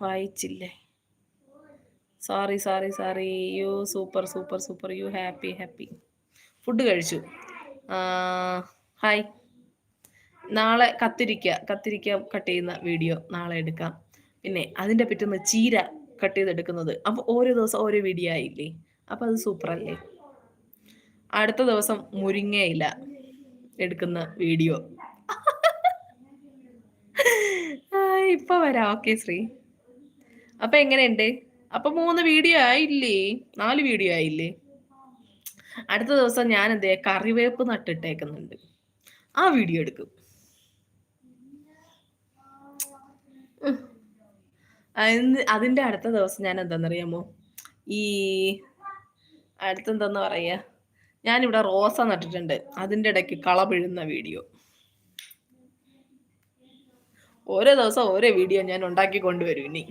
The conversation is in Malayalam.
വായിച്ചില്ലേ? Sorry sorry sorry. You super super super. You happy happy. Food കഴിച്ചു. ഹായ്. നാളെ കത്തിരിക്ക കട്ട് ചെയ്യുന്ന വീഡിയോ നാളെ എടുക്കാം. പിന്നെ അതിൻ്റെ പിറ്റേന്ന് ചീര കട്ട് ചെയ്തെടുക്കുന്നത്. അപ്പോൾ ഓരോ ദിവസം ഓരോ വീഡിയോ ആയില്ലേ? അപ്പോൾ അത് സൂപ്പറല്ലേ? അടുത്ത ദിവസം മുരിങ്ങയില എടുക്കുന്ന വീഡിയോ. ഇപ്പൊ വരാം. ഓക്കെ ശ്രീ. അപ്പൊ എങ്ങനെയുണ്ട്? അപ്പൊ 3 വീഡിയോ ആയില്ലേ? 4 വീഡിയോ ആയില്ലേ? അടുത്ത ദിവസം ഞാൻ എന്ത് ചെയ്യാ, കറിവേപ്പ് നട്ടിട്ടേക്കുന്നുണ്ട്. ആ വീഡിയോ എടുക്കും. അതിന്റെ അടുത്ത ദിവസം ഞാൻ എന്താണെന്നറിയാമോ? ഈ അടുത്തെന്താന്ന് പറയാ, ഞാനിവിടെ റോസ നട്ടിട്ടുണ്ട്. അതിന്റെ ഇടയ്ക്ക് കള പിഴുന്ന വീഡിയോ. ഓരോ ദിവസം ഓരോ വീഡിയോ ഞാൻ ഉണ്ടാക്കി കൊണ്ടുവരും ഇനി.